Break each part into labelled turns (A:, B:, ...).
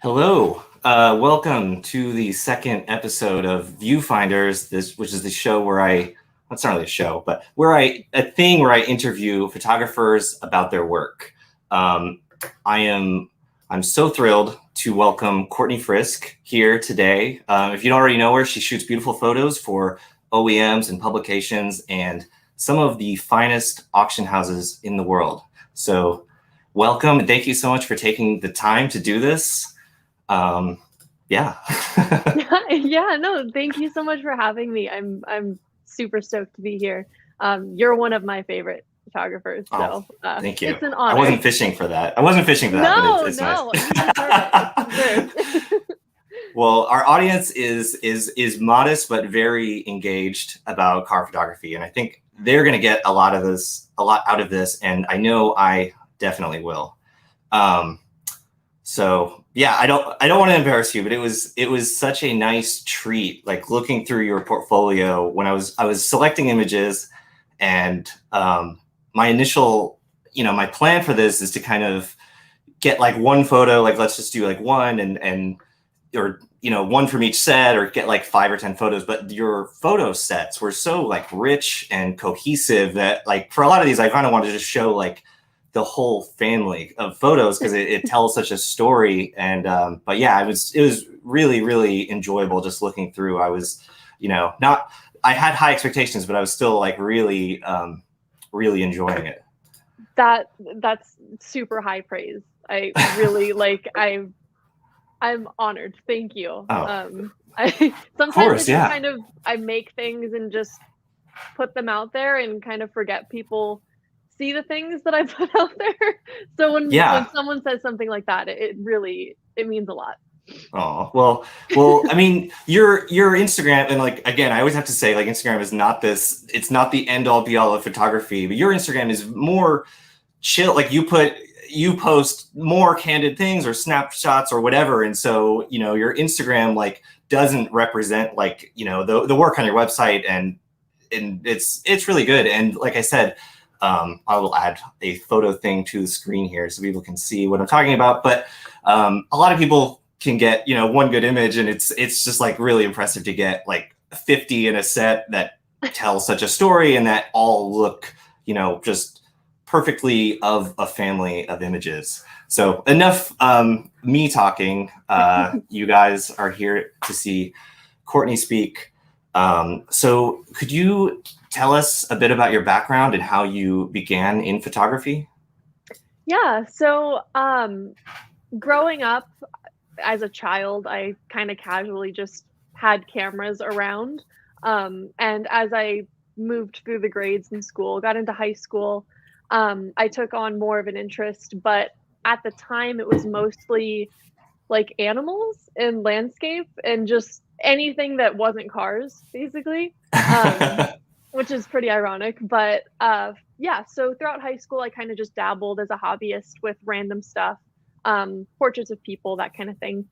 A: Hello, welcome to the second episode of Viewfinders, which is the show where it's not really a show, but a thing where I interview photographers about their work. I'm so thrilled to welcome Courtney Frisk here today. If you don't already know her, she shoots beautiful photos for OEMs and publications and some of the finest auction houses in the world. So welcome, and thank you so much for taking the time to do this. Yeah.
B: Yeah, no, thank you so much for having me. I'm super stoked to be here. You're one of my favorite photographers, so
A: thank you.
B: It's an honor.
A: I wasn't fishing for that. But it's nice.
B: You deserve it.
A: Well, our audience is modest but very engaged about car photography, and I think they're going to get a lot out of this, and I know I definitely will. So yeah, I don't want to embarrass you, but it was such a nice treat, like looking through your portfolio when I was selecting images, and my initial, my plan for this is to kind of get like one photo, like let's just do like one or one from each set, or get like 5 or 10 photos. But your photo sets were so like rich and cohesive that like for a lot of these, I kind of wanted to just show like the whole family of photos because it tells such a story. And but yeah, it was really, really enjoyable just looking through. I was, I had high expectations, but I was still like really, really enjoying it.
B: That's super high praise. I really I'm honored. Thank you.
A: Oh.
B: Sometimes I make things and just put them out there and kind of forget people see the things that I put out there. So when someone says something like that, it means a lot.
A: Oh, well, I mean, your Instagram, and like, again, I always have to say, like, Instagram is not it's not the end all be all of photography, but your Instagram is more chill. Like you post more candid things or snapshots or whatever. And so, your Instagram like doesn't represent like, the work on your website, and it's really good. And like I said, I will add a photo thing to the screen here so people can see what I'm talking about. But a lot of people can get, one good image, and it's just like really impressive to get like 50 in a set that tell such a story and that all look, just perfectly of a family of images. So enough me talking. You guys are here to see Courtney speak. So could you tell us a bit about your background and how you began in photography?
B: Yeah, so growing up as a child, I kind of casually just had cameras around. And as I moved through the grades in school, got into high school, I took on more of an interest, but at the time it was mostly like animals and landscape and just anything that wasn't cars, basically. Which is pretty ironic, but yeah, so throughout high school, I kind of just dabbled as a hobbyist with random stuff, portraits of people, that kind of thing.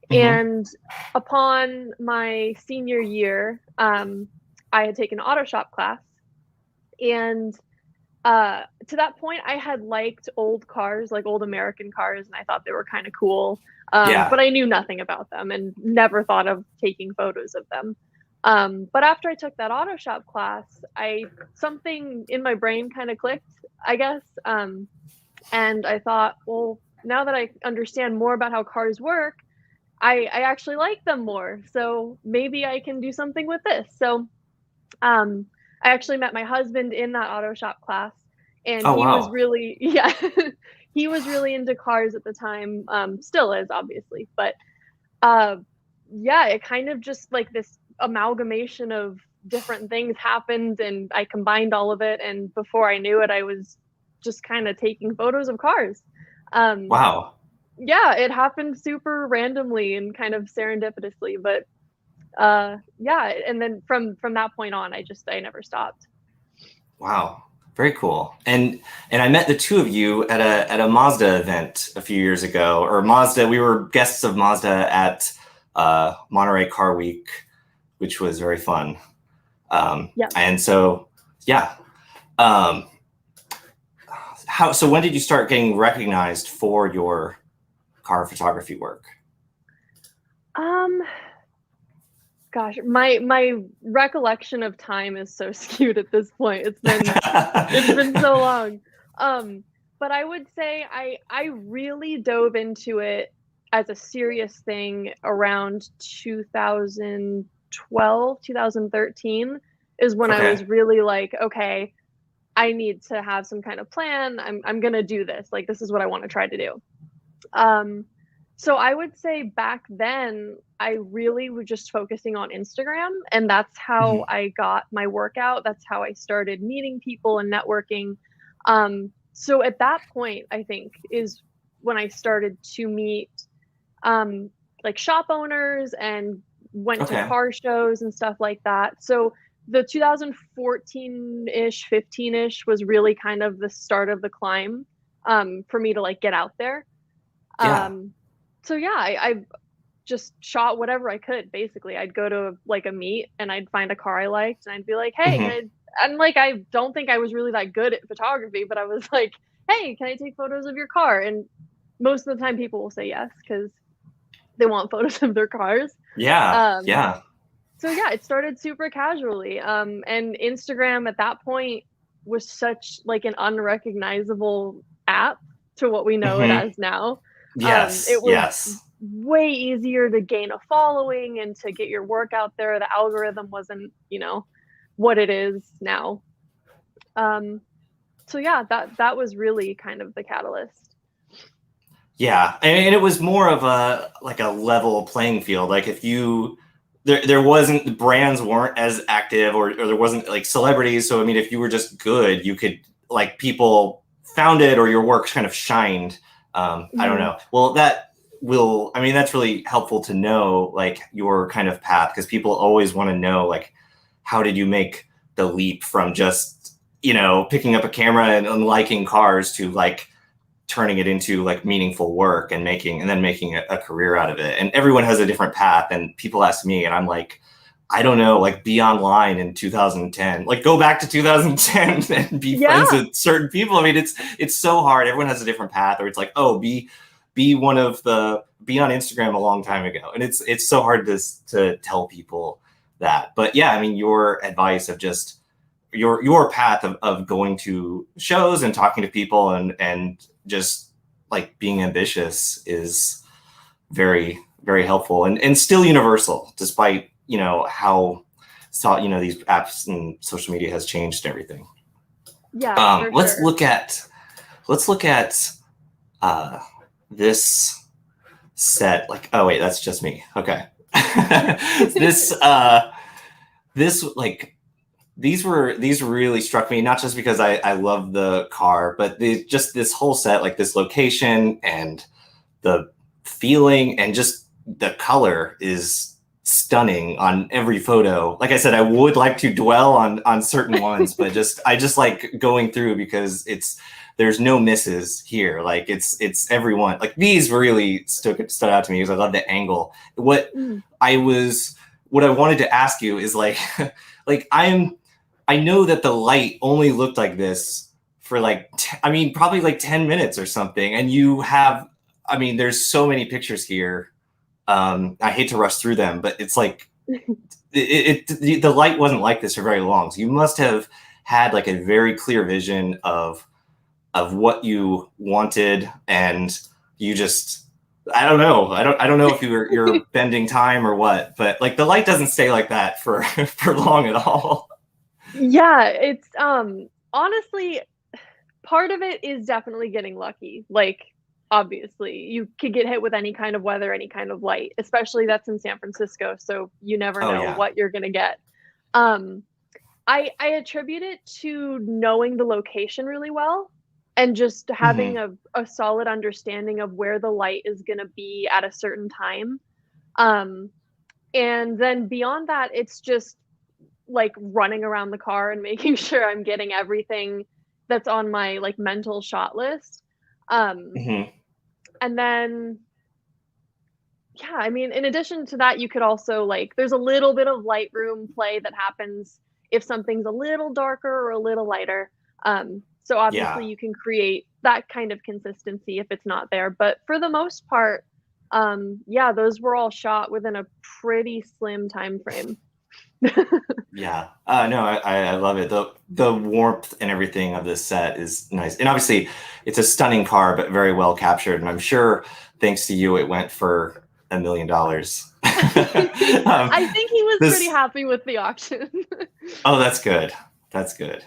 B: Mm-hmm. And upon my senior year, I had taken an auto shop class, and to that point, I had liked old cars, like old American cars, and I thought they were kind of cool, but I knew nothing about them and never thought of taking photos of them. But after I took that auto shop class, something in my brain kind of clicked, I guess. And I thought, well, now that I understand more about how cars work, I actually like them more. So maybe I can do something with this. So I actually met my husband in that auto shop class, and was really, he was really into cars at the time, still is obviously, but it kind of just like this amalgamation of different things happened, and I combined all of it, and before I knew it, I was just kind of taking photos of cars.
A: Wow.
B: Yeah, it happened super randomly and kind of serendipitously, but and then from that point on, I never stopped.
A: Wow, very cool. And I met the two of you at a Mazda event a few years ago, or Mazda. We were guests of Mazda at Monterey Car Week, which was very fun. And so, yeah. so when did you start getting recognized for your car photography work?
B: Gosh, my recollection of time is so skewed at this point. It's been so long. But I would say I really dove into it as a serious thing around 2012, 2013 is when I
A: Okay.
B: was really like, okay, I need to have some kind of plan. I'm gonna do this. Like this is what I want to try to do. Um, so I would say back then I really was just focusing on Instagram, and that's how
A: Mhm.
B: I got my workout. That's how I started meeting people and networking. So at that point, I think is when I started to meet um, like shop owners and went to
A: Okay.
B: car shows and stuff like that. So the 2014-ish, 15-ish was really kind of the start of the climb for me to like get out there.
A: Yeah.
B: Um, so yeah, I just shot whatever I could. Basically, I'd go to like a meet and I'd find a car I liked and I'd be like, "Hey,"
A: Hmm.
B: and like I don't think I was really that good at photography, but I was like, "Hey, can I take photos of your car?" And most of the time, people will say yes because they want photos of their cars.
A: Yeah.
B: Um,
A: Yeah.
B: so yeah, it started super casually. And Instagram at that point was such like an unrecognizable app to what we know it
A: Hmm.
B: as now.
A: Yes.
B: It was
A: Yes.
B: way easier to gain a following and to get your work out there. The algorithm wasn't, what it is now. Um, so yeah, that was really kind of the catalyst.
A: Yeah, and it was more of a like a level playing field. Like if you there wasn't the brands weren't as active or there wasn't like celebrities. So I mean, if you were just good, you could like people found it or your work kind of shined. I don't
B: Mhm.
A: know. Well, that will. I mean, that's really helpful to know like your kind of path because people always want to know like how did you make the leap from just picking up a camera and liking cars to like turning it into like meaningful work and then making a career out of it. And everyone has a different path. And people ask me, and I'm like, I don't know, like be online in 2010, like go back to 2010 and be friends
B: Yeah.
A: with certain people. I mean, it's so hard. Everyone has a different path, or it's like, oh, be on Instagram a long time ago. And it's so hard to tell people that. But yeah, I mean, your advice of just your path of going to shows and talking to people and just like being ambitious is very very helpful and still universal despite how these apps and social media has changed everything.
B: Yeah, for
A: Let's
B: sure.
A: look at uh, this set. Like, oh wait, that's just me. Okay. this this like these really struck me not just because I love the car, but just this whole set, like this location and the feeling and just the color is stunning on every photo. Like I said, I would like to dwell on certain ones, but I just like going through because there's no misses here. Like it's everyone. Like these really stood out to me because I love the angle.
B: Mm.
A: What I wanted to ask you is like like I know that the light only looked like this for like, I mean, probably like 10 minutes or something. And I mean, there's so many pictures here. I hate to rush through them, but it's like, the light wasn't like this for very long. So you must have had like a very clear vision of what you wanted. And you just, I don't know. I don't know if you're bending time or what, but like the light doesn't stay like that for, for long at all.
B: Yeah, it's honestly part of it is definitely getting lucky. Like obviously, you could get hit with any kind of weather, any kind of light, especially that's in San Francisco, so you never
A: Oh
B: know
A: yeah.
B: what you're going to get. Um I attribute it to knowing the location really well and just having
A: Hmm.
B: a solid understanding of where the light is going to be at a certain time. Um and then beyond that, it's just like running around the car and making sure I'm getting everything that's on my like mental shot list. Um,
A: Hmm.
B: and then yeah, I mean, in addition to that, you could also like there's a little bit of Lightroom play that happens if something's a little darker or a little lighter. So obviously
A: Yeah.
B: you can create that kind of consistency if it's not there. But for the most part, yeah, those were all shot within a pretty slim time frame.
A: Yeah. No, I love it. The warmth and everything of this set is nice. And obviously it's a stunning car, but very well captured. And I'm sure thanks to you, it went for $1 million.
B: I think he was pretty
A: This,
B: happy with the auction.
A: oh, that's good. That's good.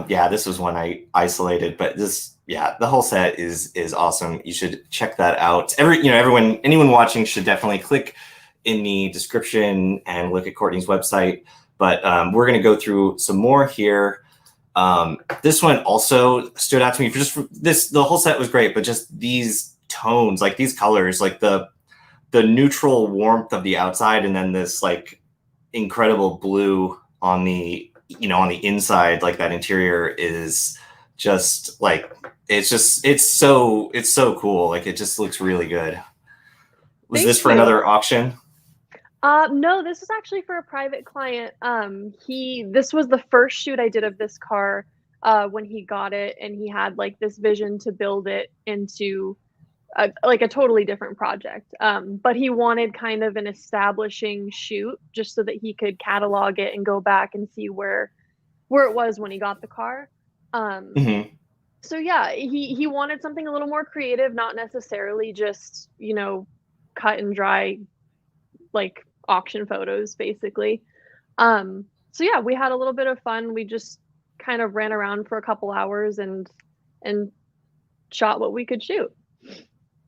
A: Yeah, this was one I isolated, but this, yeah, the whole set is awesome. You should check that out. Anyone watching should definitely click in the description and look at Courtney's website. But we're going to go through some more here. This one also stood out to me the whole set was great, but just these tones, like these colors, like the neutral warmth of the outside, and then this like incredible blue on the inside, like that interior is just like it's so cool. Like it just looks really good. Was
B: Thank
A: this for
B: you.
A: another auction?
B: No, this was actually for a private client. This was the first shoot I did of this car when he got it, and he had like this vision to build it into like a totally different project. But he wanted kind of an establishing shoot just so that he could catalog it and go back and see where it was when he got the car.
A: Mm-hmm.
B: So yeah, he wanted something a little more creative, not necessarily just, cut and dry like auction photos basically. So yeah, we had a little bit of fun. We just kind of ran around for a couple hours and shot what we could shoot.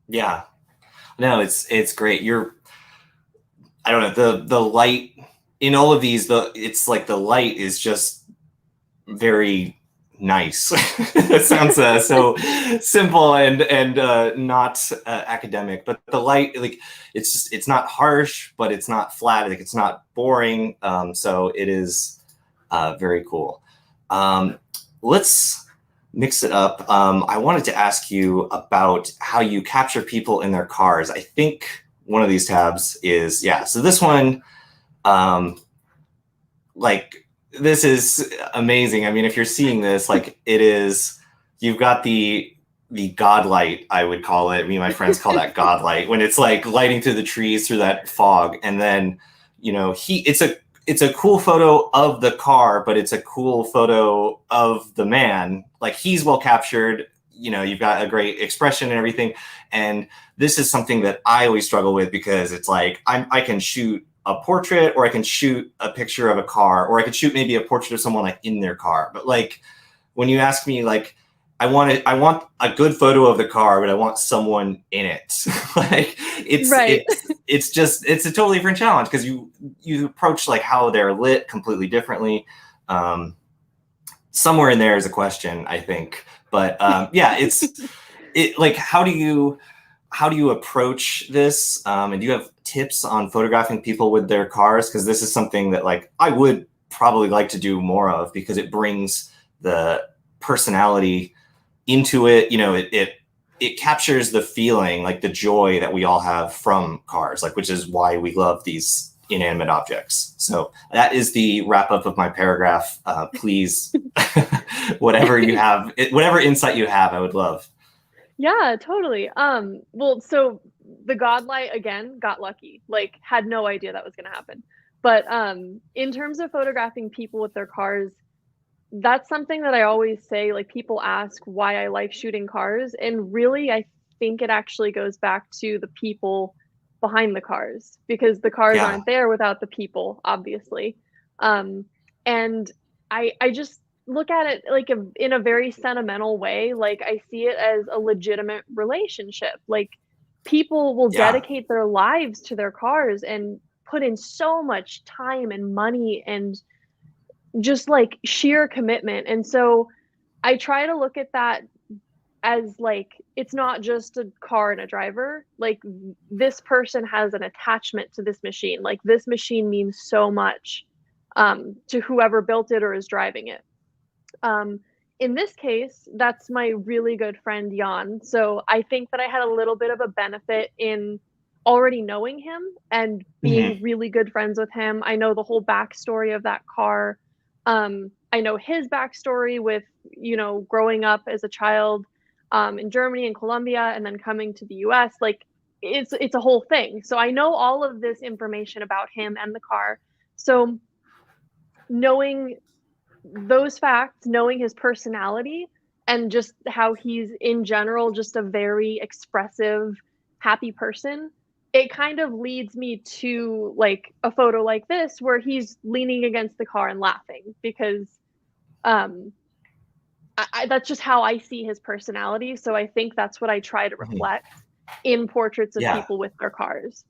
A: Yeah. No, it's great. I don't know, the light in all of these, it's like the light is just very nice. It sounds so simple and not academic, but the light, like it's not harsh, but it's not flat, like it's not boring. So it is very cool. Let's mix it up. I wanted to ask you about how you capture people in their cars. I think one of these tabs is, yeah, so this one, like this is amazing. I mean, if you're seeing this, like it is, you've got the god light, I would call it. Me and my friends call that god light, when it's like lighting through the trees through that fog. And then, it's a cool photo of the car, but it's a cool photo of the man. Like he's well captured, you've got a great expression and everything. And this is something that I always struggle with, because it's like, I can shoot a portrait, or I can shoot a picture of a car, or I could shoot maybe a portrait of someone like in their car. But like, when you ask me, like, I want a good photo of the car, but I want someone in it. Like it's
B: Right.
A: it's a totally different challenge, because you approach like how they're lit completely differently. Somewhere in there is a question, I think, but yeah, it like, how do you approach this? And do you have tips on photographing people with their cars? Because this is something that like I would probably like to do more of, because it brings the personality into it. It captures the feeling, like the joy that we all have from cars, like, which is why we love these inanimate objects. So that is the wrap up of my paragraph. Please, whatever you have, whatever insight you have, I would love.
B: Yeah, totally. Well, so the godlight again got lucky. Like had no idea that was going to happen. But in terms of photographing people with their cars, that's something that I always say. Like people ask why I like shooting cars, and really I think it actually goes back to the people behind the cars, because the cars
A: Yeah.
B: aren't there without the people, obviously. And I just look at it like in a very sentimental way. Like I see it as a legitimate relationship. Like people will
A: Yeah.
B: dedicate their lives to their cars and put in so much time and money and just like sheer commitment. And so I try to look at that as like it's not just a car and a driver. Like this person has an attachment to this machine. Like this machine means so much to whoever built it or is driving it. In this case, that's my really good friend Jan. So I think that I had a little bit of a benefit in already knowing him and
A: Mm-hmm.
B: being really good friends with him. I know the whole backstory of that car. I know his backstory with, growing up as a child in Germany and Colombia and then coming to the US. Like it's a whole thing. So I know all of this information about him and the car. So knowing those facts, knowing his personality and just how he's in general just a very expressive, happy person, it kind of leads me to like a photo like this where he's leaning against the car and laughing because um that's just how I see his personality. So I think that's what I try to
A: Mhm.
B: reflect in portraits of
A: Yeah.
B: people with their cars.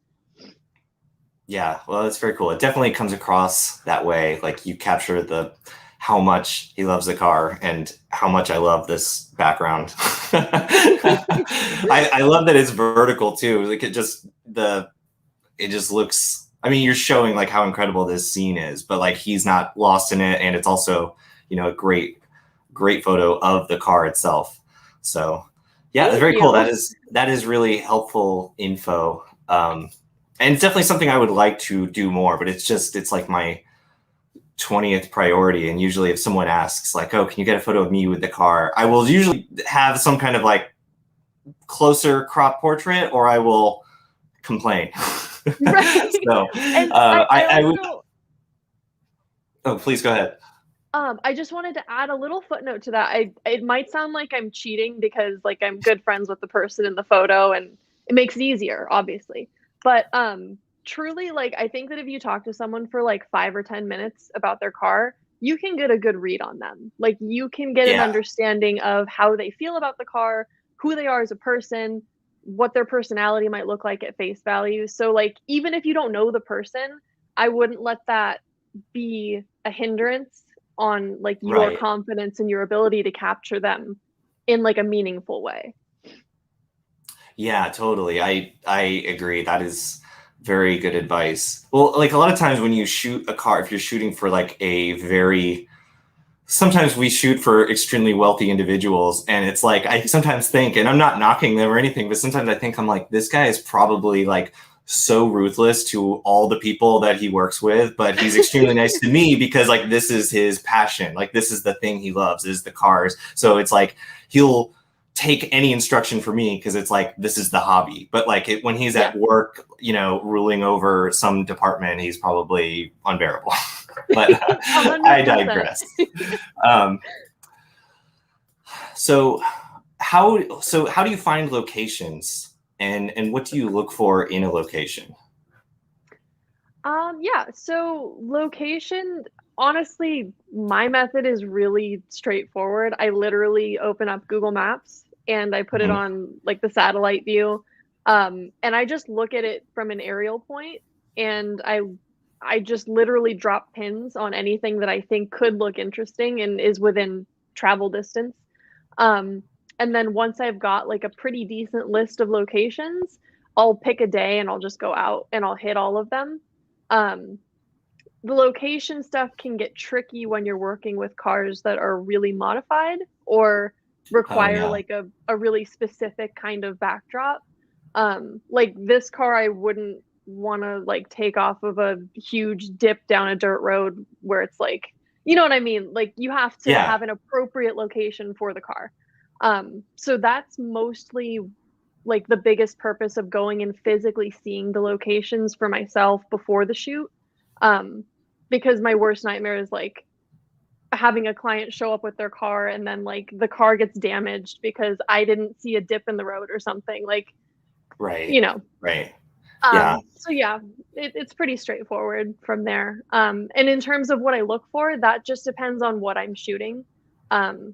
A: Yeah, well, that's very cool. It definitely comes across that way. Like you capture the how much he loves the car and how much I love this background. I love that it's vertical too. Like it just looks. I mean, you're showing like how incredible this scene is, but like he's not lost in it, and it's also a great photo of the car itself. So yeah, it's
B: Thank
A: very cool.
B: you.
A: That is really helpful info. And it's definitely something I would like to do more, but it's like my 20th priority. And usually if someone asks like, oh, can you get a photo of me with the car? I will usually have some kind of like closer crop portrait or I will complain.
B: Right.
A: So
B: And I
A: I would,
B: also
A: oh, please go ahead.
B: I just wanted to add a little footnote to that. It might sound like I'm cheating because like I'm good friends with the person in the photo and it makes it easier, obviously. But truly like I think that if you talk to someone for like 5 or 10 minutes about their car, you can get a good read on them. Like you can get an
A: Yeah,
B: understanding of how they feel about the car, who they are as a person, what their personality might look like at face value. So like even if you don't know the person, I wouldn't let that be a hindrance on like your
A: right.
B: confidence and your ability to capture them in like a meaningful way.
A: Yeah, totally. I agree. That is very good advice. Well, like a lot of times when you shoot a car, if you're shooting for like a very sometimes we shoot for extremely wealthy individuals and it's like I sometimes think and I'm not knocking them or anything but sometimes I think I'm like this guy is probably like so ruthless to all the people that he works with but he's extremely nice to me because like this is his passion, like this is the thing he loves is the cars, so it's like he'll take any instruction for me because it's like this is the hobby, but like when he's
B: Yeah.
A: at work ruling over some department he's probably unbearable. But I
B: 100%.
A: digress. Um, so how do you find locations and what do you look for in a location?
B: Yeah, so location, honestly, my method is really straightforward. I literally open up Google Maps and I put it
A: Mhm.
B: on like the satellite view. And I just look at it from an aerial point and I just literally drop pins on anything that I think could look interesting and is within travel distance. Um, and then once I've got like a pretty decent list of locations, I'll pick a day and I'll just go out and I'll hit all of them. Um, the location stuff can get tricky when you're working with cars that are really modified or
A: Oh
B: require
A: yeah.
B: like a really specific kind of backdrop. Like this car, I wouldn't want to like take off of a huge dip down a dirt road where it's like, you know what I mean? Like you have to
A: Yeah.
B: have an appropriate location for the car. So that's mostly like the biggest purpose of going and physically seeing the locations for myself before the shoot. Um, because my worst nightmare is like having a client show up with their car and then like the car gets damaged because I didn't see a dip in the road or something. Like, you
A: Right.
B: know.
A: Right. Yeah.
B: So yeah, it's pretty straightforward from there. And in terms of what I look for, that just depends on what I'm shooting. Um,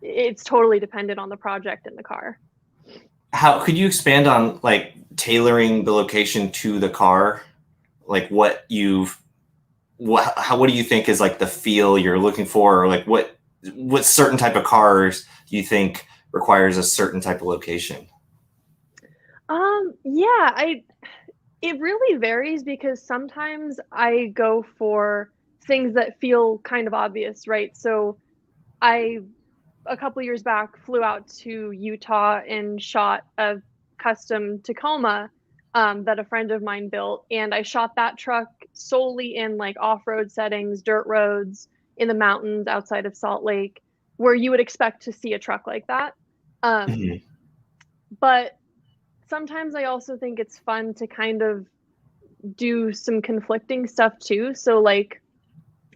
B: it's totally dependent on the project and the car.
A: How could you expand on like tailoring the location to the car? Like what do you think is like the feel you're looking for, or like what certain type of cars do you think requires a certain type of location?
B: Yeah, I it really varies because sometimes I go for things that feel kind of obvious, right? So I a couple years back flew out to Utah and shot a custom Tacoma that a friend of mine built, and I shot that truck solely in like off-road settings, dirt roads, in the mountains outside of Salt Lake, where you would expect to see a truck like that.
A: Mhm.
B: But sometimes I also think it's fun to kind of do some conflicting stuff too. So like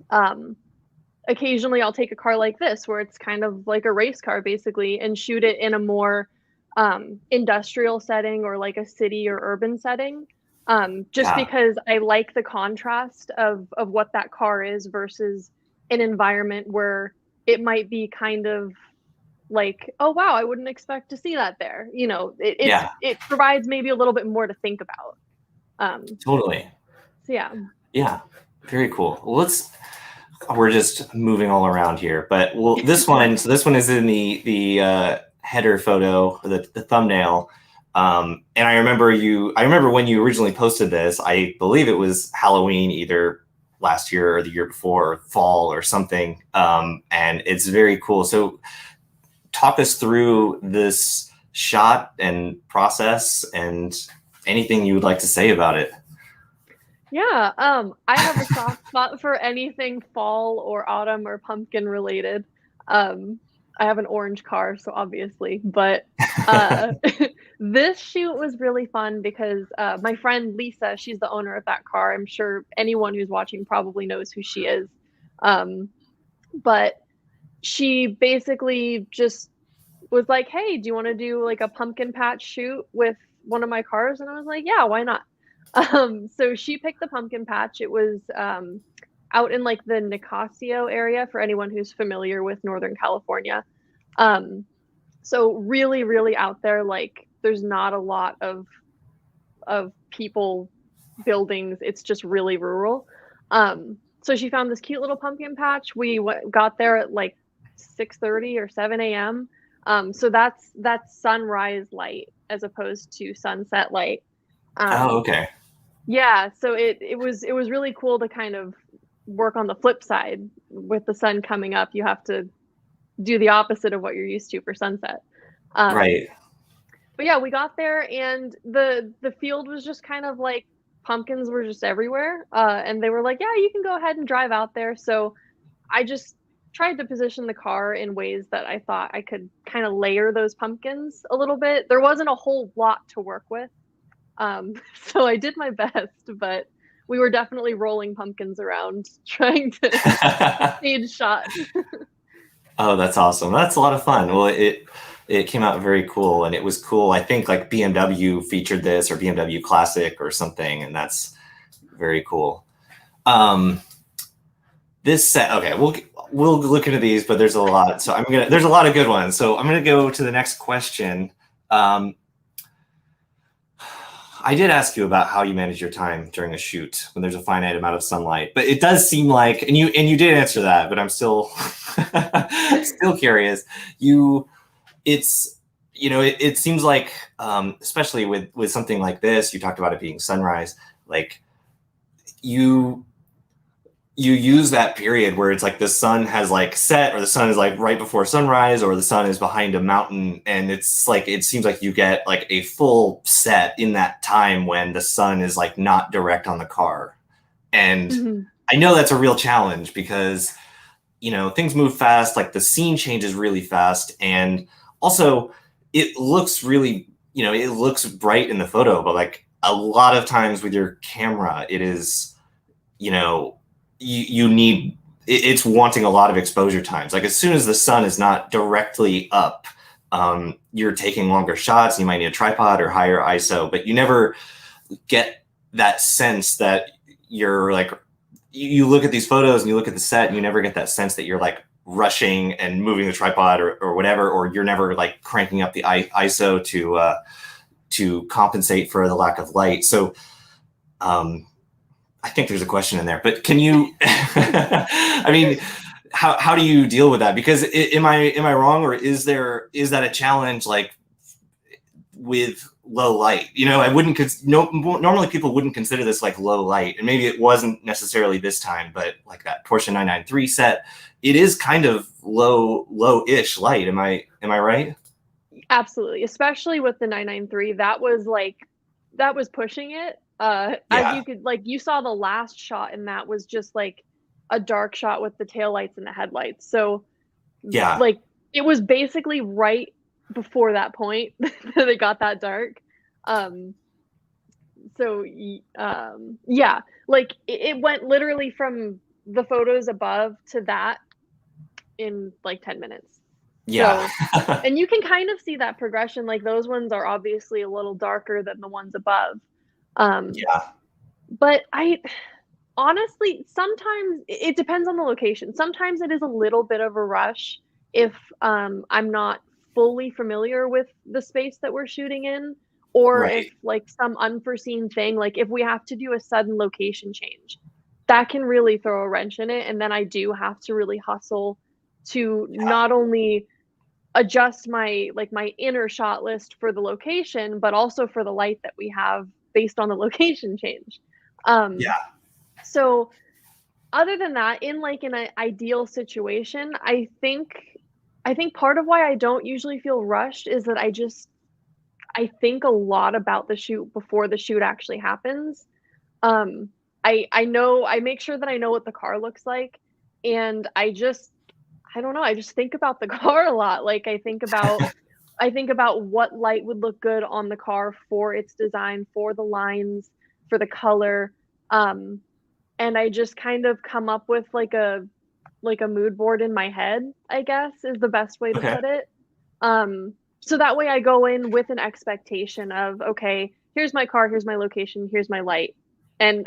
B: um occasionally I'll take a car like this where it's kind of like a race car basically and shoot it in a more industrial setting or like a city or urban setting. Just
A: Yeah.
B: because I like the contrast of what that car is versus an environment where it might be kind of like, oh wow, I wouldn't expect to see that there. You know,
A: Yeah.
B: it provides maybe a little bit more to think about.
A: Totally.
B: So yeah.
A: Yeah. Very cool. Well, we're just moving all around here, but well, this one. So this one is in the header photo, the thumbnail. And I remember I remember when you originally posted this. I believe it was Halloween, either last year or the year before, or fall or something. And it's very cool. So talk us through this shot and process and anything you would like to say about it.
B: Yeah, I have a soft spot for anything fall or autumn or pumpkin related. Um, I have an orange car, so obviously, but uh, this shoot was really fun because my friend Lisa, she's the owner of that car. I'm sure anyone who's watching probably knows who she is. Um, but she basically just was like, "Hey, do you want to do like a pumpkin patch shoot with one of my cars?" And I was like, "Yeah, why not?" So she picked the pumpkin patch. It was out in like the Nicasio area for anyone who's familiar with Northern California. Um, so really, really out there. Like there's not a lot of people, buildings. It's just really rural. So she found this cute little pumpkin patch. We got there at like 6:30 or 7 a.m. So that's sunrise light as opposed to sunset light.
A: Oh,
B: Um,
A: okay.
B: yeah, so it was really cool to kind of work on the flip side. With the sun coming up, you have to do the opposite of what you're used to for sunset. Um,
A: Right.
B: but yeah, we got there and the field was just kind of like pumpkins were just everywhere. And they were like, "Yeah, you can go ahead and drive out there." So I just tried to position the car in ways that I thought I could kind of layer those pumpkins a little bit. There wasn't a whole lot to work with. So I did my best, but we were definitely rolling pumpkins around trying to stage shot.
A: Oh, that's awesome. That's a lot of fun. Well, it came out very cool, and it was cool. I think like BMW featured this, or BMW Classic or something, and that's very cool. Um, this set, okay, we'll look into these, but there's a lot. So there's a lot of good ones. So I'm gonna go to the next question. Um, I did ask you about how you manage your time during a shoot when there's a finite amount of sunlight, but it does seem like, and you did answer that, but I'm still still curious. It's it seems like, especially with something like this, you talked about it being sunrise, like you use that period where it's like the sun has like set, or the sun is like right before sunrise, or the sun is behind a mountain, and it's like it seems like you get like a full set in that time when the sun is like not direct on the car. And
B: Mhm.
A: I know that's a real challenge because things move fast, like the scene changes really fast, and also it looks really, it looks bright in the photo, but like a lot of times with your camera, it is, you know you need, it's wanting a lot of exposure times. Like as soon as the sun is not directly up, you're taking longer shots. You might need a tripod or higher ISO, but you never get that sense that you're like, you look at these photos and you look at the set and you never get that sense that you're like rushing and moving the tripod or whatever, or you're never like cranking up the ISO to compensate for the lack of light. So I think there's a question in there, but can you, I mean, how do you deal with that? Because am I wrong, or is that a challenge, like with low light? I wouldn't, normally people wouldn't consider this like low light, and maybe it wasn't necessarily this time, but like that Porsche 993 set, it is kind of low-ish light. Am I right?
B: Absolutely, especially with the 993, that was pushing it. As
A: Yeah.
B: you could like you saw the last shot and that was just like a dark shot with the taillights and the headlights. So
A: Yeah.
B: like it was basically right before that point that it got that dark. Um, yeah, like it went literally from the photos above to that in like 10 minutes.
A: Yeah.
B: So, and you can kind of see that progression. Like those ones are obviously a little darker than the ones above. Um,
A: Yeah.
B: but I honestly, sometimes it depends on the location. Sometimes it is a little bit of a rush if I'm not fully familiar with the space that we're shooting in, or if
A: Right.
B: like some unforeseen thing, like if we have to do a sudden location change, that can really throw a wrench in it. And then I do have to really hustle to not only adjust my inner shot list for the location, but also for the light that we have based on the location change. Um,
A: Yeah.
B: so other than that, in like an ideal situation, I think part of why I don't usually feel rushed is that I think a lot about the shoot before the shoot actually happens. Um, I know I make sure that I know what the car looks like, and I don't know, I just think about the car a lot. Like I think about what light would look good on the car for its design, for the lines, for the color. Um, and I just kind of come up with like a mood board in my head, I guess is the best way to
A: Okay.
B: put it. So that way I go in with an expectation of, okay, here's my car, here's my location, here's my light. And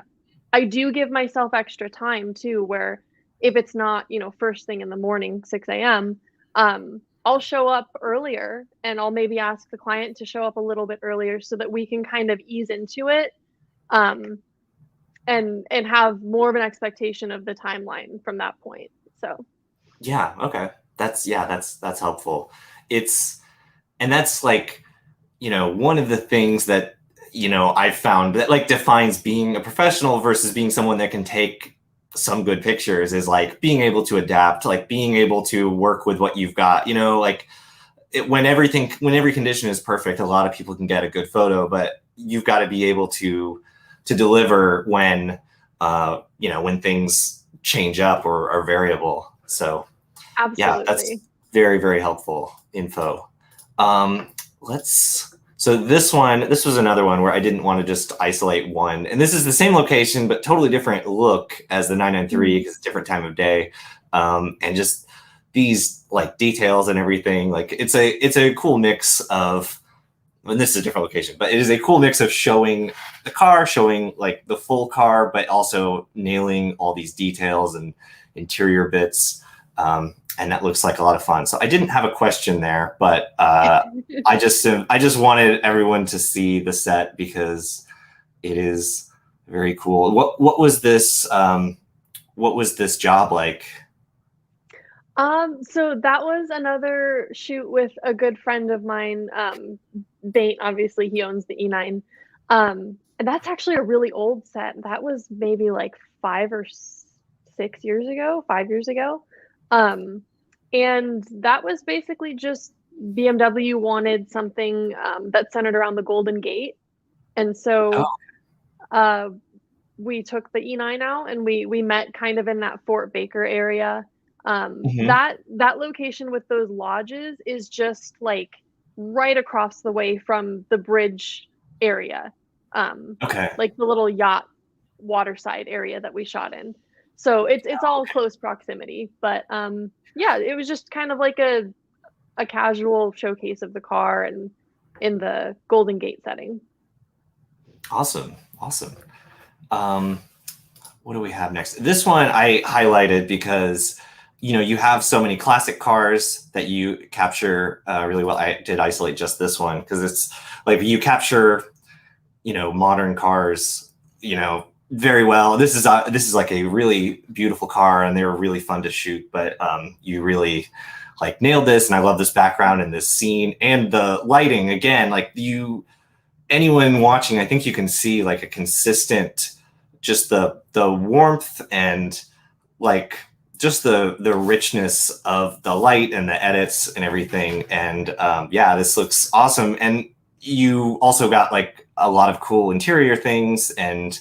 B: I do give myself extra time too, where if it's not, first thing in the morning, 6 a.m., I'll show up earlier and I'll maybe ask the client to show up a little bit earlier so that we can kind of ease into it. Um, and have more of an expectation of the timeline from that point. So
A: Yeah. Okay. That's helpful. It's and that's like, one of the things that, I've found that like defines being a professional versus being someone that can take some good pictures is like being able to adapt, like being able to work with what you've got, like when every condition is perfect, a lot of people can get a good photo, but you've got to be able to deliver when things change up or are variable. So yeah, that's
B: absolutely.
A: very, very helpful info. Um, so this was another one where I didn't want to just isolate one. And this is the same location, but totally different look as the 993
B: Mhm.
A: because it's a different time of day. And just these like details and everything. Like it's a cool mix of, and this is a different location, but it is a cool mix of showing the car, showing like the full car, but also nailing all these details and interior bits. And that looks like a lot of fun. So I didn't have a question there, but I just wanted everyone to see the set because it is very cool. What was this job like?
B: So that was another shoot with a good friend of mine, Bait, obviously he owns the E9. And that's actually a really old set. That was maybe like 5 or 6 years ago, 5 years ago. Um, and that was basically just BMW wanted something that centered around the Golden Gate. And
A: Oh,
B: so uh, we took the E9 out and we met kind of in that Fort Baker area.
A: mhm.
B: That location with those lodges is just like right across the way from the bridge area,
A: Okay.
B: like the little yacht waterside area that we shot in. So it's all close proximity, but yeah, it was just kind of like a casual showcase of the car and in the Golden Gate setting.
A: Awesome. Awesome. Um, what do we have next? This one I highlighted because you have so many classic cars that you capture really well. I did isolate just this one because it's like you capture modern cars very well. This is like a really beautiful car and they were really fun to shoot. But you really like nailed this, and I love this background and this scene and the lighting again. Like anyone watching, I think you can see like a consistent, just the warmth and like just the richness of the light and the edits and everything. And yeah, this looks awesome. And you also got like a lot of cool interior things. And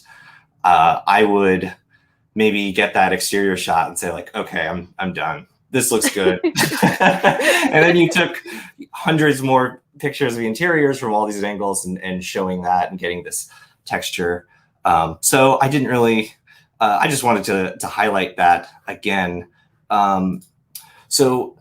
A: I would maybe get that exterior shot and say like, okay, I'm done. This looks good. And then you took hundreds more pictures of the interiors from all these angles and showing that and getting this texture. So I didn't really, I just wanted to highlight that again. So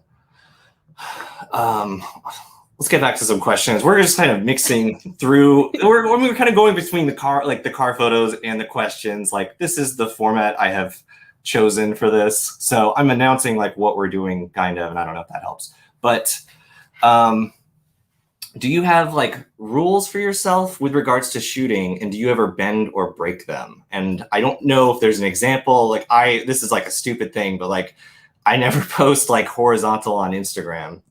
A: let's get back to some questions. We're just kind of mixing through. We're kind of going between the car photos and the questions. Like, this is the format I have chosen for this. So I'm announcing like what we're doing, kind of, and I don't know if that helps. But do you have like rules for yourself with regards to shooting, and do you ever bend or break them? And I don't know if there's an example. Like, this is like a stupid thing, but like, I never post like horizontal on Instagram.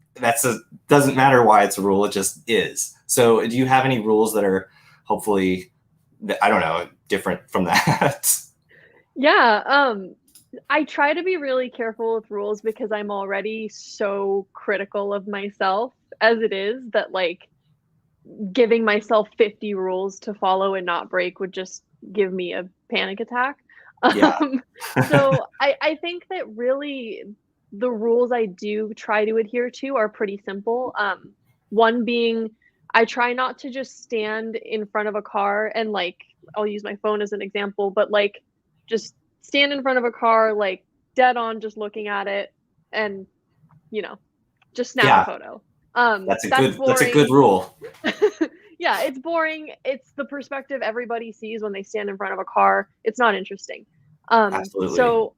A: Doesn't matter why it's a rule, it just is. So do you have any rules that are hopefully, I don't know, different from that?
B: Yeah, I try to be really careful with rules because I'm already so critical of myself as it is, that like giving myself 50 rules to follow and not break would just give me a panic attack.
A: Yeah.
B: So I think that really the rules I do try to adhere to are pretty simple. One being, I try not to just stand in front of a car and like, I'll use my phone as an example, but like just stand in front of a car, like dead on, just looking at it and, you know, just snap a
A: Yeah,
B: photo.
A: that's
B: That's
A: a good
B: boring.
A: rule.
B: Yeah, it's boring. It's the perspective everybody sees when they stand in front of a car. It's not interesting.
A: Absolutely.
B: So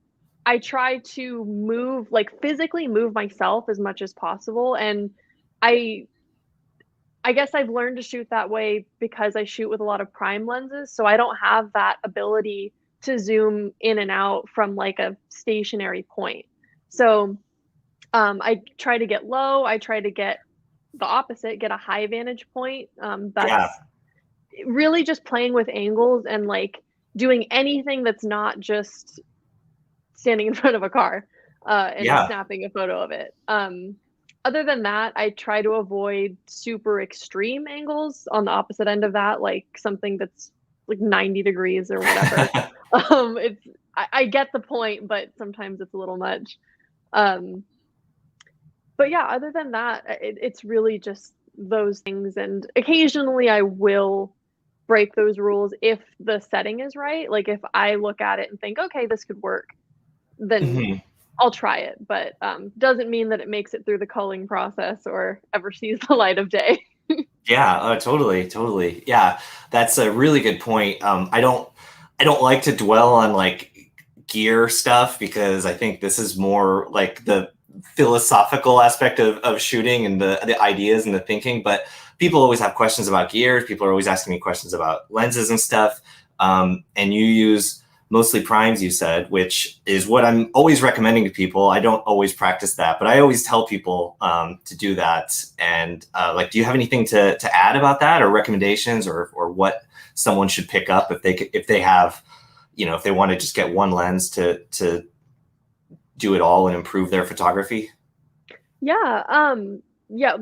B: I try to move, like physically move myself as much as possible. And I I guess I've learned to shoot that way because I shoot with a lot of prime lenses. So I don't have that ability to zoom in and out from like a stationary point. So I try to get low. I try to get the opposite, get a high vantage point.
A: Yeah.
B: That's really just playing with angles and like doing anything that's not just standing in front of a car and
A: Yeah.
B: snapping a photo of it. Other than that, I try to avoid super extreme angles on the opposite end of that, like something that's like 90 degrees or whatever. It's I get the point, but sometimes it's a little much. Um, but yeah, other than that, it's really just those things, and occasionally I will break those rules if the setting is right. Like if I look at it and think, okay, this could work, then
A: Mhm.
B: I'll try it. But doesn't mean that it makes it through the culling process or ever sees the light of day.
A: Yeah, totally. Yeah, that's a really good point. I don't like to dwell on like gear stuff because I think this is more like the philosophical aspect of shooting and the ideas and the thinking. But people always have questions about gears. People are always asking me questions about lenses and stuff. And you use mostly primes, you said, which is what I'm always recommending to people. I don't always practice that, but I always tell people to do that. And like, do you have anything to add about that, or recommendations, or what someone should pick up if they have, if they want to just get one lens to do it all and improve their photography?
B: Yeah, yeah,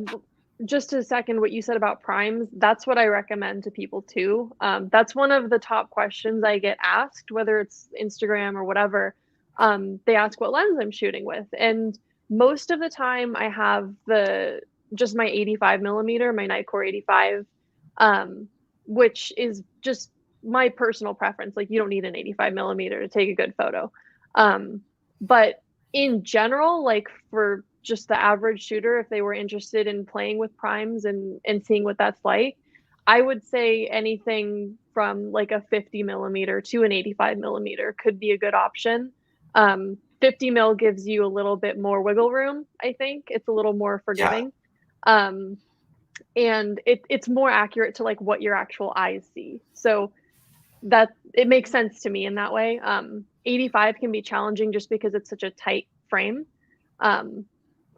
B: just to second what you said about primes, that's what I recommend to people too. That's one of the top questions I get asked, whether it's Instagram or whatever. They ask what lens I'm shooting with, and most of the time I have the just my 85 millimeter, my Nikkor 85, um, which is just my personal preference. Like you don't need an 85 millimeter to take a good photo. But in general, like for just the average shooter, if they were interested in playing with primes and seeing what that's like, I would say anything from like a 50 millimeter to an 85 millimeter could be a good option. 50 mil gives you a little bit more wiggle room. I think it's a little more
A: Yeah,
B: forgiving. Um, and it's more accurate to like what your actual eyes see. So that it makes sense to me in that way. 85 can be challenging just because it's such a tight frame, um,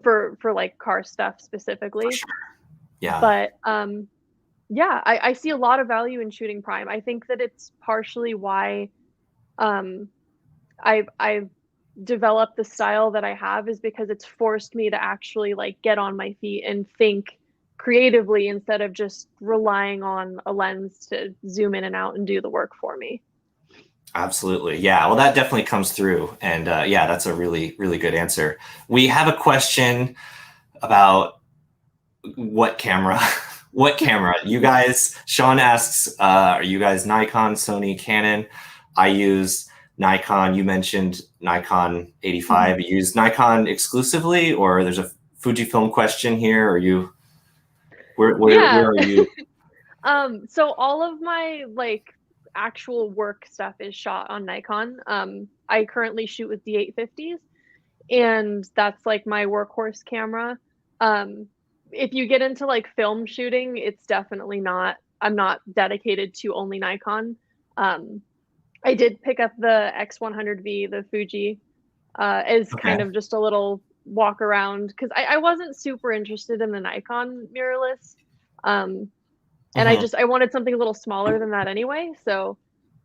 B: for like car stuff
A: for
B: specifically.
A: sure. Yeah,
B: But yeah, I see a lot of value in shooting prime. I think that it's partially why um, I've developed the style that I have, is because it's forced me to actually like get on my feet and think creatively instead of just relying on a lens to zoom in and out and do the work for me.
A: Absolutely. Yeah. Well, that definitely comes through. And yeah, that's a really, really good answer. We have a question about what camera, what camera. You guys, Sean asks, are you guys Nikon, Sony, Canon? I use Nikon. You mentioned Nikon 85. You use Nikon exclusively, or there's a Fujifilm question here? Are you,
B: Yeah.
A: where are you?
B: So all of my like actual work stuff is shot on Nikon. I currently shoot with D850s, and that's like my workhorse camera. Um, if you get into like film shooting, it's definitely not, I'm not dedicated to only Nikon. Um, I did pick up the X100V, the Fuji, as
A: Okay.
B: kind of just a little walk around because I wasn't super interested in the Nikon mirrorless. Um, and
A: Mhm.
B: I wanted something a little smaller than that anyway. So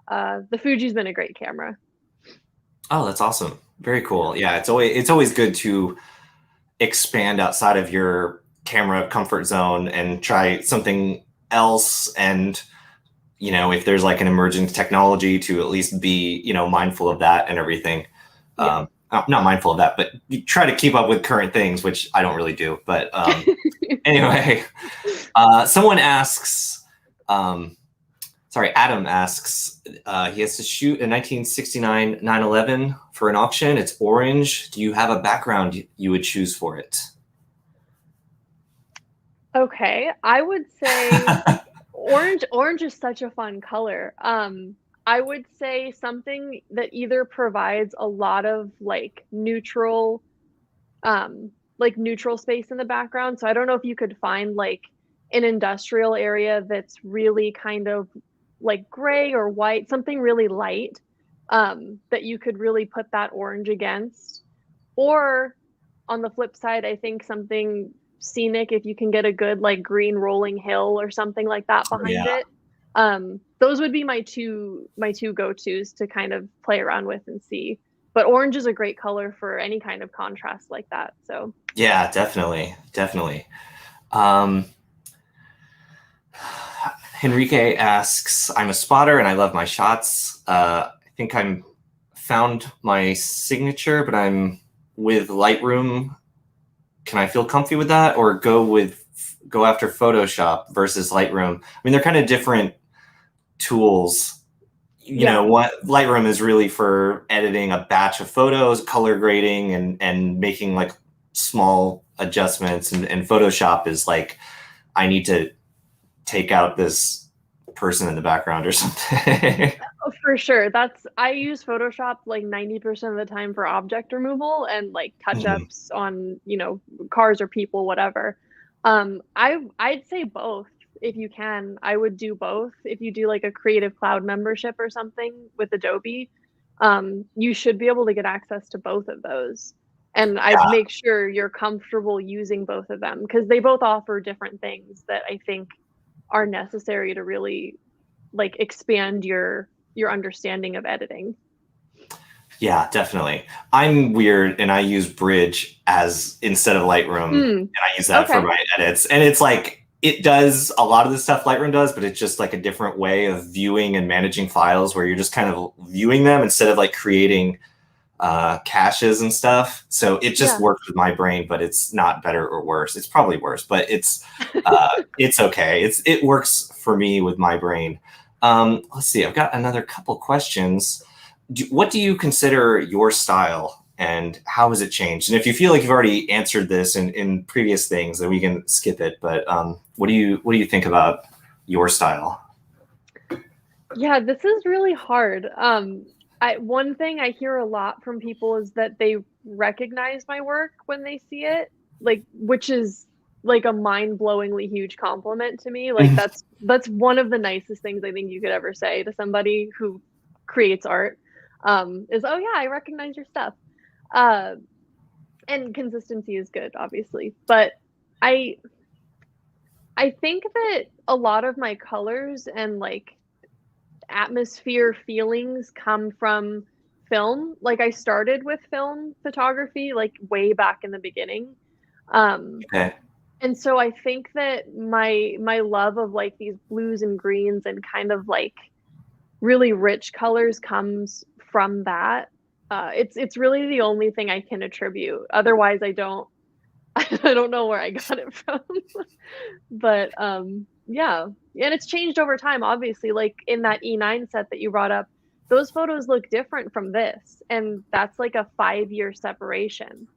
B: the Fuji's been a great camera.
A: Oh, that's awesome. Very
B: Yeah.
A: cool. Yeah, it's always good to expand outside of your camera comfort zone and try something else. And if there's like an emerging technology, to at least be mindful of that and everything.
B: Yeah.
A: Not mindful of that, but you try to keep up with current things, which I don't really do. But anyway, someone asks. Adam asks, he has to shoot a 1969 911 for an auction. It's orange. Do you have a background you would choose for it?
B: Okay. I would say orange is such a fun color. I would say something that either provides a lot of like neutral space in the background. So I don't know if you could find like an industrial area that's really kind of like gray or white, something really light, that you could really put that orange against. Or on the flip side, I think something scenic, if you can get a good like green rolling hill or something like that
A: Oh,
B: behind
A: yeah.
B: it. Those would be my two go-tos to kind of play around with and see. But orange is a great color for any kind of contrast like that. So
A: Yeah, definitely. Definitely. Um, Henrique asks, I'm a spotter and I love my shots. I think I'm found my signature, but I'm with Lightroom. Can I feel comfy with that, or go after Photoshop versus Lightroom? I mean, they're kind of different tools.
B: yeah.
A: What Lightroom is really for editing a batch of photos, color grading, and making like small adjustments, and Photoshop is like, I need to take out this person in the background or something.
B: Oh, for sure. I use Photoshop like 90% of the time for object removal and like
A: Mhm.
B: touch-ups on, cars or people, whatever. I'd say both if you can. I would do both. If you do like a Creative Cloud membership or something with Adobe, you should be able to get access to both of those. And I'd
A: Yeah,
B: make sure you're comfortable using both of them because they both offer different things that I think are necessary to really like expand your understanding of editing.
A: yeah, definitely. I'm weird, and I use Bridge as instead of Lightroom, and
B: Mm,
A: I use that for
B: okay.
A: my edits. And it's like it does a lot of the stuff Lightroom does, but it's just like a different way of viewing and managing files, where you're just kind of viewing them instead of like creating caches and stuff. So it just
B: Yeah.
A: works with my brain, but it's not better or worse. It's probably worse, but it's okay. It works for me with my brain. Let's see. I've got another couple questions. What do you consider your style, and how has it changed? And if you feel like you've already answered this in previous things, then we can skip it. But what do you think about your style?
B: Yeah, this is really hard. One thing I hear a lot from people is that they recognize my work when they see it, like which is like a mind-blowingly huge compliment to me. Like that's one of the nicest things I think you could ever say to somebody who creates art. Is, oh yeah, I recognize your stuff. Uh, and consistency is good, obviously, but I I think that a lot of my colors and like atmosphere feelings come from film. Like I started with film photography like way back in the beginning. Um
A: Okay.
B: and so I think that my love of like these blues and greens and kind of like really rich colors comes from that. It's really the only thing I can attribute. Otherwise, I don't I don't know where I got it from. But yeah, and it's changed over time. Obviously, like in that E9 set that you brought up, those photos look different from this, and that's like a 5-year separation.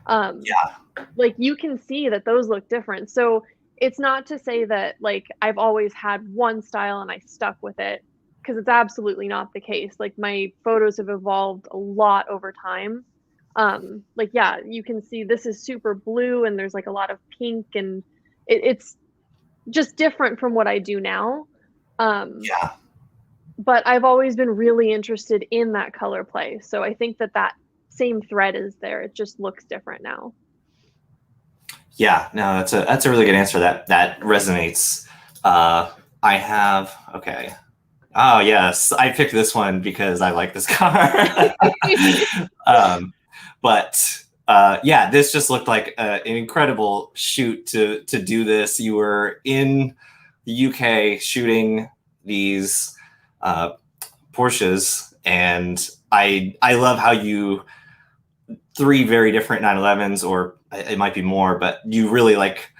B: Um,
A: Yeah.
B: like you can see that those look different. So it's not to say that like I've always had one style and I stuck with it, because it's absolutely not the case. Like my photos have evolved a lot over time. Like yeah, you can see this is super blue and there's like a lot of pink, and it's just different from what I do now. Um,
A: Yeah.
B: but I've always been really interested in that color play. So I think that that same thread is there. It just looks different now.
A: Yeah, no, that's a really good answer. That resonates. I have okay. Oh yes, I picked this one because I like this car. um, but yeah, this just looked like an incredible shoot to do this. You were in the UK shooting these uh, Porsches, and I love how you 3 very different 911s, or it might be more, but you really like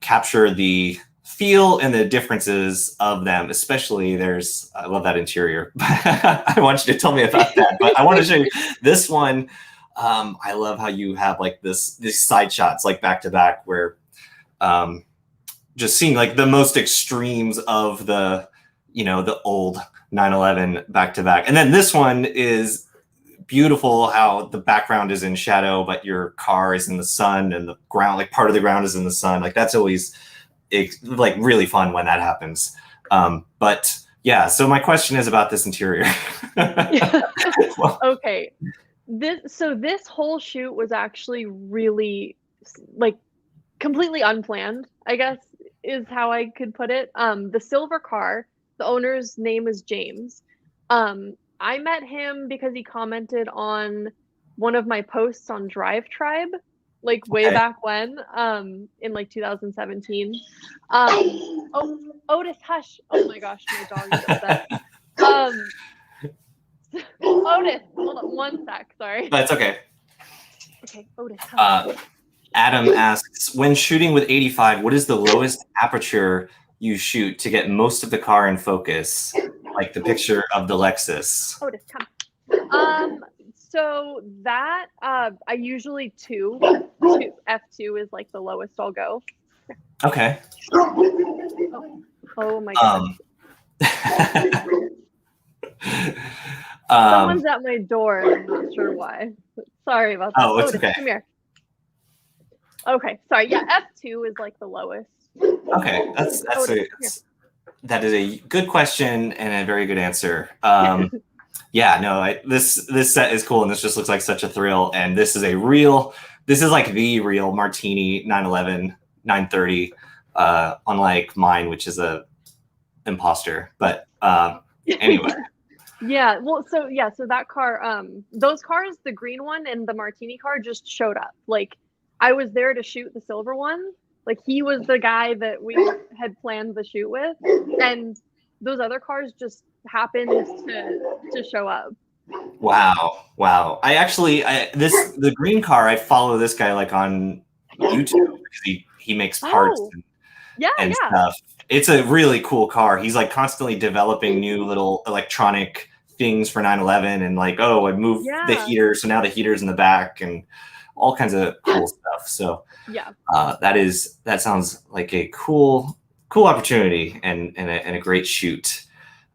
A: capture the feel and the differences of them. Especially I love that interior. I want you to tell me about that, but I want to show you this one. I love how you have like these side shots like back to back, where just seeing like the most extremes of the old 911 back to back. And then this one is beautiful, how the background is in shadow, but your car is in the sun, and the ground, like part of the ground is in the sun. Like that's always like really fun when that happens. But yeah, so my question is about this interior. Well,
B: Okay. This whole shoot was actually really like completely unplanned, I guess is how I could put it. The silver car, the owner's name is James. I met him because he commented on one of my posts on Drive Tribe, like way
A: okay.
B: back when, in like 2017. Oh, Otis, hush. Oh my gosh, my dog is upset. Um, Otis, hold on one sec, sorry.
A: But it's okay.
B: Okay, Otis, hush.
A: Adam asks, when shooting with 85, what is the lowest aperture you shoot to get most of the car in focus? Like the picture of the Lexus.
B: Otis, come. So that I usually two f2 is like the lowest I'll go.
A: Okay.
B: Oh my gosh.
A: Um,
B: Someone's at my door. I'm not sure why. Sorry about that.
A: oh, it's
B: Otis,
A: okay.
B: come here. Okay, sorry. Yeah, f2 is like the lowest.
A: Okay, that is a good question and a very good answer. Yeah, no, this set is cool, and this just looks like such a thrill. And this is like the real Martini 911 930, unlike mine, which is a imposter. But anyway.
B: Yeah, well, so that car, those cars, the green one and the Martini car just showed up. Like I was there to shoot the silver one. Like he was the guy that we had planned the shoot with, and those other cars just happened to show up.
A: Wow. The green car, I follow this guy like on YouTube because he makes parts and
B: Yeah.
A: stuff. It's a really cool car. He's like constantly developing new little electronic things for 911, and like, oh, I moved the heater, so now the heater's in the back, and all kinds of cool stuff. So
B: yeah,
A: that sounds like a cool opportunity and a great shoot.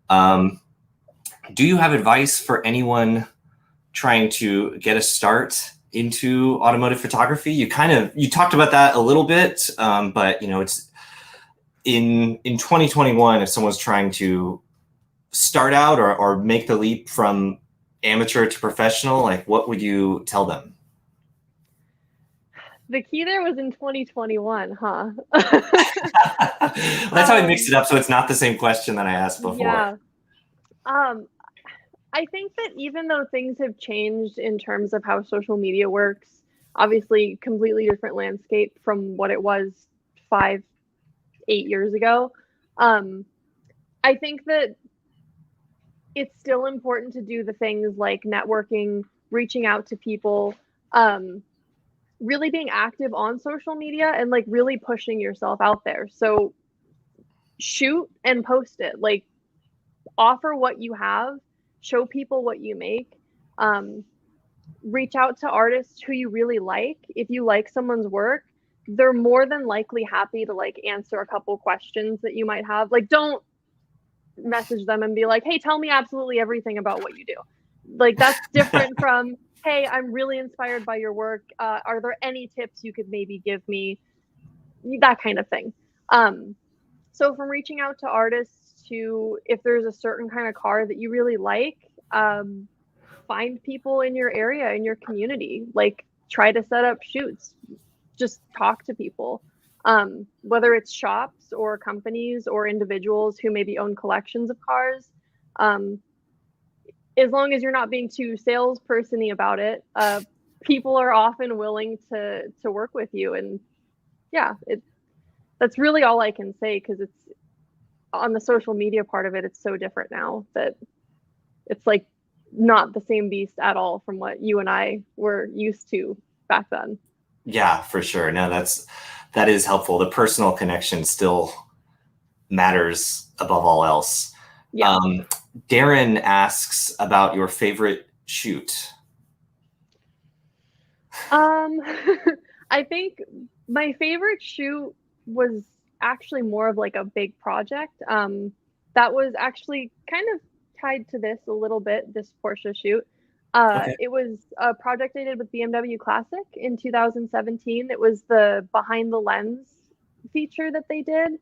A: Do you have advice for anyone trying to get a start into automotive photography? You talked about that a little bit, but it's in 2021, if someone's trying to start out or make the leap from amateur to professional, like what would you tell them?
B: The key there was in 2021, huh?
A: That's how I mixed it up, so it's not the same question that I asked before.
B: Yeah. I think that even though things have changed in terms of how social media works, obviously completely different landscape from what it was 5-8 years ago. I think that it's still important to do the things like networking, reaching out to people, um, really being active on social media and like really pushing yourself out there. So shoot and post it. Like offer what you have, show people what you make. Um, Reach out to artists who you really like. If you like someone's work, they're more than likely happy to like answer a couple questions that you might have. Like don't message them and be like, "Hey, tell me absolutely everything about what you do." Like that's different from, "Hey, I'm really inspired by your work. Are there any tips you could maybe give me?" That kind of thing. Um, so from reaching out to artists to if there's a certain kind of car that you really like, find people in your area, in your community. Like try to set up shoots. Just talk to people. Whether it's shops or companies or individuals who maybe own collections of cars. Um, as long as you're not being too salesperson-y about it, people are often willing to work with you. And yeah, that's really all I can say because it's on the social media part of it. It's so different now that it's like not the same beast at all from what you and I were used to back then.
A: Yeah, for sure. No, that is helpful. The personal connection still matters above all else.
B: Yeah.
A: Darren asks about your favorite shoot.
B: I think my favorite shoot was actually more of like a big project. That was actually kind of tied to this a little bit, this Porsche shoot.
A: Okay.
B: It was a project I did with BMW Classic in 2017. It was the behind the lens feature that they did.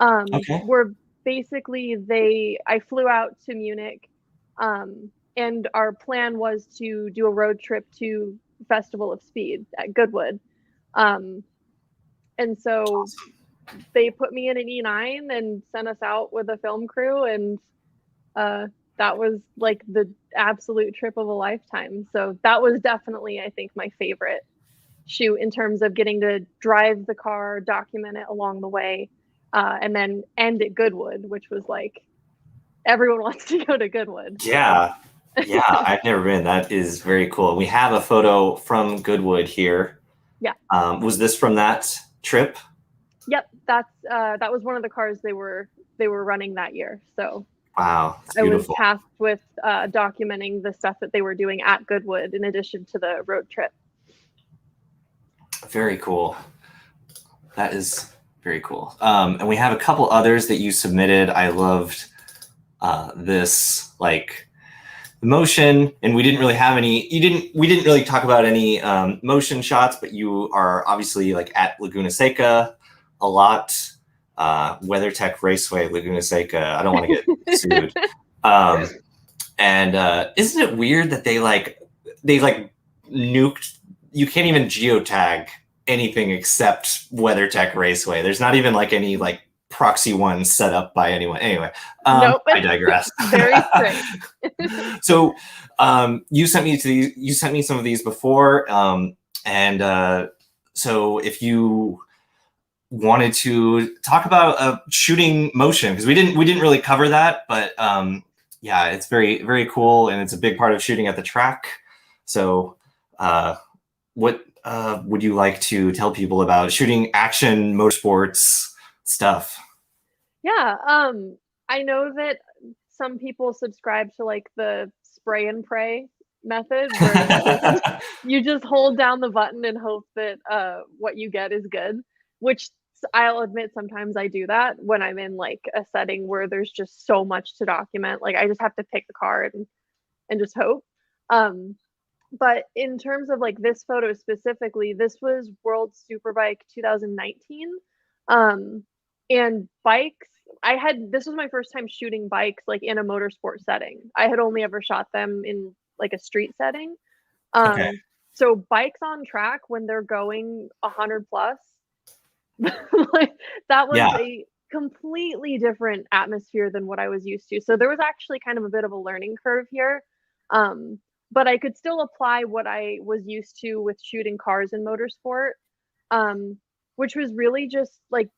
A: Okay.
B: Where basically I flew out to Munich, and our plan was to do a road trip to Festival of Speed at Goodwood. Um, and so they put me in an E9 and sent us out with a film crew, and that was like the absolute trip of a lifetime. So that was definitely, I think, my favorite shoot in terms of getting to drive the car, document it along the way, and then end at Goodwood, which was like everyone wants to go to Goodwood.
A: Yeah. Yeah, I've never been. That is very cool. We have a photo from Goodwood here.
B: Yeah.
A: Was this from that trip?
B: Yep, that was one of the cars they were running that year. So
A: Wow, it's
B: I was
A: beautiful.
B: tasked with documenting the stuff that they were doing at Goodwood in addition to the road trip.
A: Very cool. That is very cool. And we have a couple others that you submitted. I loved this, like the motion, and we didn't really have any. We didn't really talk about any motion shots, but you are obviously like at Laguna Seca a lot. WeatherTech Raceway, Laguna Seca. I don't want to get sued. And isn't it weird that they nuked? You can't even geotag anything except WeatherTech Raceway. There's not even like any like proxy one set up by anyone. Anyway,
B: Nope.
A: I digress.
B: Very straight.
A: So you sent me some of these before, and so if you wanted to talk about shooting motion, because we didn't really cover that, but yeah, it's very, very cool, and it's a big part of shooting at the track. So what would you like to tell people about shooting action motorsports stuff?
B: Yeah, I know that some people subscribe to like the spray and pray method where you just hold down the button and hope that what you get is good, which I'll admit sometimes I do that when I'm in like a setting where there's just so much to document. Like I just have to pick the card and just hope. But in terms of like this photo specifically, this was World Superbike 2019. And bikes, this was my first time shooting bikes like in a motorsport setting. I had only ever shot them in like a street setting.
A: Okay.
B: So bikes on track when they're going 100 plus, like that was a completely different atmosphere than what I was used to. So there was actually kind of a bit of a learning curve here. But I could still apply what I was used to with shooting cars in motorsport, which was really just like,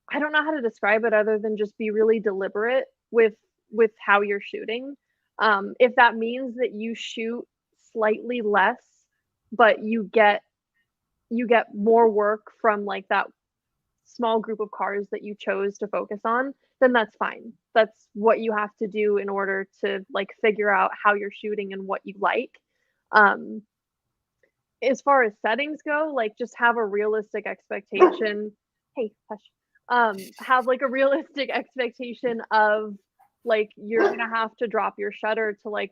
B: I don't know how to describe it other than just be really deliberate with with how you're shooting. If that means that you shoot slightly less, but you get more work from like that small group of cars that you chose to focus on, then that's fine. That's what you have to do in order to like figure out how you're shooting and what you like. Um, as far as settings go, like just have a realistic expectation. Hey, hush. Have like a realistic expectation of like you're gonna have to drop your shutter to like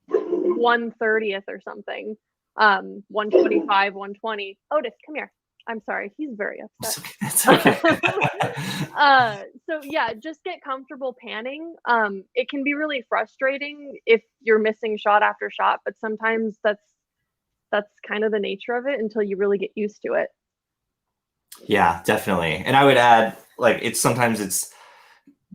B: 1/30th or something. 125, 120. Otis, come here. I'm sorry, he's very upset.
A: It's okay.
B: So yeah, just get comfortable panning. It can be really frustrating if you're missing shot after shot, but sometimes that's kind of the nature of it until you really get used to it.
A: Yeah, definitely. And I would add, like, it's sometimes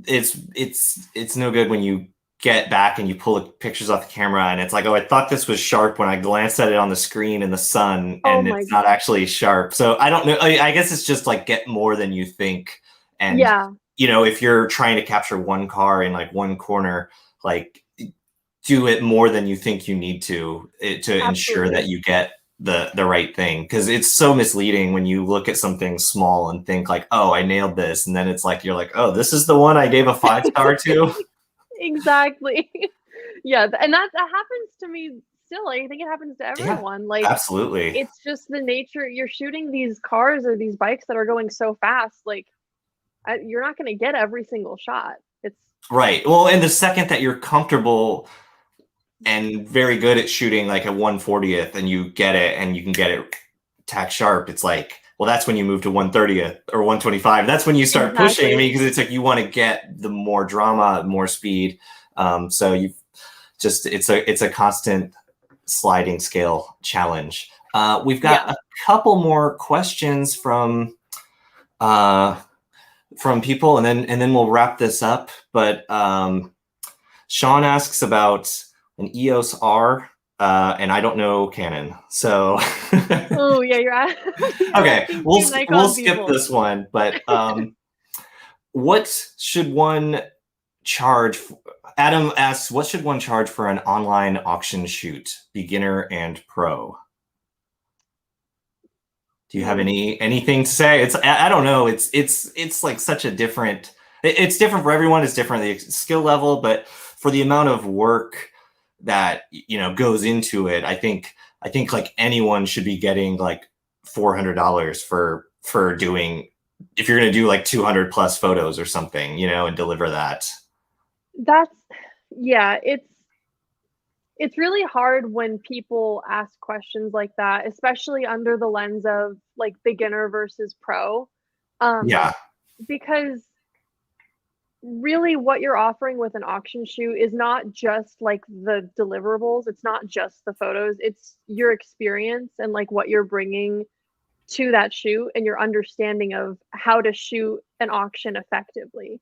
A: it's no good when you get back and you pull pictures off the camera and it's like, oh, I thought this was sharp when I glanced at it on the screen in the sun, and it's not actually sharp. So I don't know. I guess it's just like get more than you think. And
B: yeah,
A: you know, if you're trying to capture one car in like one corner, like do it more than you think you need to ensure that you get the right thing, because it's so misleading when you look at something small and think like, oh, I nailed this, and then it's like you're like, oh, this is the one I gave a 5-star to.
B: Exactly. Yeah, and that happens to me still. I think it happens to everyone.
A: Yeah,
B: like
A: absolutely.
B: it's just the nature. You're shooting these cars or these bikes that are going so fast, like you're not going to get every single shot. It's
A: right. Well, and the second that you're comfortable and very good at shooting like a 1/40th and you get it and you can get it tack sharp, it's like, well, that's when you move to 1/30th or 125. That's when you start pushing. I mean, because it's like you want to get the more drama, more speed. So you just it's a constant sliding scale challenge. We've got a couple more questions from people, and then we'll wrap this up. But Sean asks about an EOS R, and I don't know Canon, so.
B: Oh yeah, you're at.
A: Okay, we'll skip this one. But what should one charge? Adam asks, what should one charge for an online auction shoot, beginner and pro? Do you have anything to say? I don't know. It's like such a different. It's different for everyone. It's different the skill level, but for the amount of work that goes into it, I think like anyone should be getting like $400 for doing, if you're going to do like 200 plus photos or something, and deliver that.
B: Yeah, it's really hard when people ask questions like that, especially under the lens of like beginner versus pro.
A: Yeah.
B: Because really what you're offering with an auction shoot is not just like the deliverables, it's not just the photos, it's your experience and like what you're bringing to that shoot and your understanding of how to shoot an auction effectively.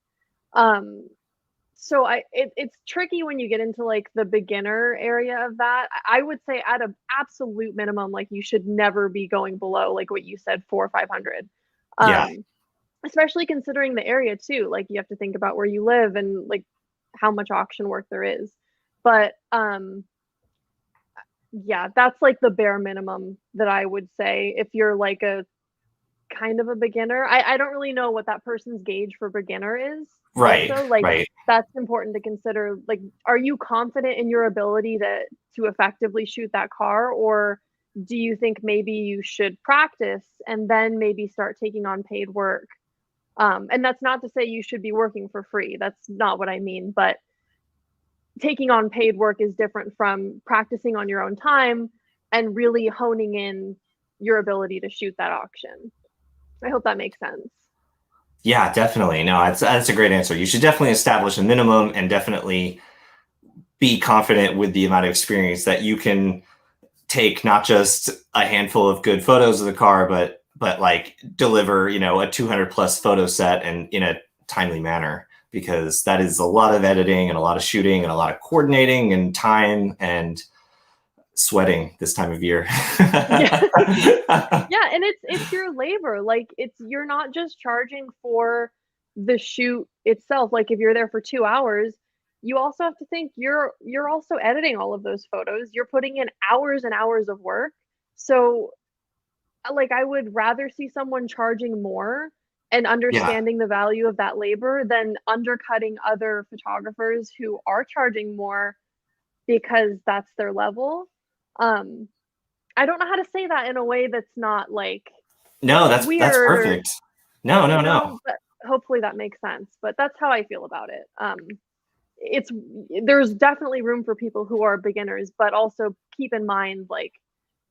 B: So it's tricky when you get into like the beginner area of that. I would say at an absolute minimum, like you should never be going below like what you said, 400 or 500.
A: Yeah.
B: Especially considering the area too. Like you have to think about where you live and like how much auction work there is. But yeah, that's like the bare minimum that I would say if you're like a kind of a beginner. I don't really know what that person's gauge for beginner is.
A: Right.
B: Also, like
A: right.
B: that's important to consider. Like, are you confident in your ability to effectively shoot that car, or do you think maybe you should practice and then maybe start taking on paid work? And that's not to say you should be working for free. That's not what I mean. But taking on paid work is different from practicing on your own time and really honing in your ability to shoot that auction. I hope that makes sense.
A: Yeah, definitely. No, that's a great answer. You should definitely establish a minimum and definitely be confident with the amount of experience that you can take not just a handful of good photos of the car, but like deliver, a 200 plus photo set and in a timely manner, because that is a lot of editing and a lot of shooting and a lot of coordinating and time and sweating this time of year.
B: Yeah, and it's your labor. Like you're not just charging for the shoot itself. Like if you're there for 2 hours, you also have to think you're also editing all of those photos. You're putting in hours and hours of work. So like I would rather see someone charging more and
A: Yeah.
B: understanding the value of that labor than undercutting other photographers who are charging more because that's their level. Um, I don't know how to say that in a way that's not like
A: No, that's
B: weird,
A: perfect. No, no,
B: you
A: no.
B: know, but hopefully that makes sense. But that's how I feel about it. It's there's definitely room for people who are beginners, but also keep in mind like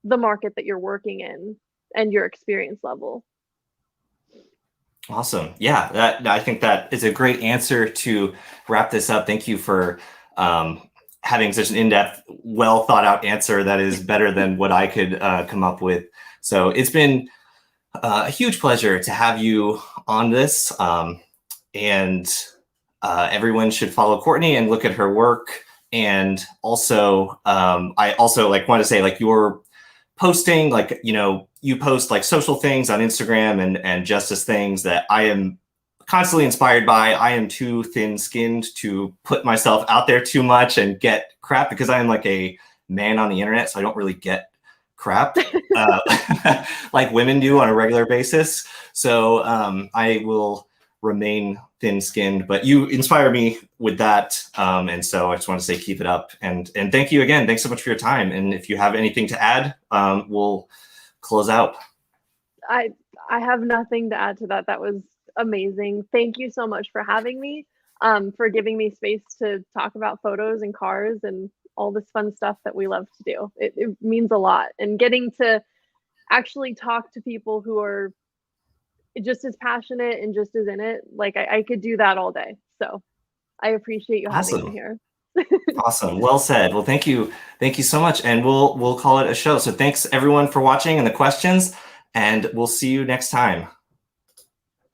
B: the market that you're working in and your experience level.
A: Awesome. Yeah, I think that is a great answer to wrap this up. Thank you for having such an in-depth, well thought out answer that is better than what I could come up with. So it's been a huge pleasure to have you on this. And everyone should follow Courtney and look at her work. And also, I also like want to say like your posting, like, you know, you post like social things on Instagram and justice things that I am constantly inspired by. I am too thin-skinned to put myself out there too much and get crap because I am like a man on the internet, so I don't really get crap like women do on a regular basis. So I will remain thin-skinned, but you inspire me with that. And so I just want to say, keep it up. And thank you again. Thanks so much for your time. And if you have anything to add, we'll close out.
B: I I have nothing to add to that. That was amazing. Thank you so much for having me, for giving me space to talk about photos and cars and all this fun stuff that we love to do. It means a lot. And getting to actually talk to people who are just as passionate and just as in it, like I could do that all day. So I appreciate you having me
A: Awesome.
B: here.
A: Awesome. Well said. Well, thank you. Thank you so much. And we'll call it a show. So thanks everyone for watching and the questions, and we'll see you next time.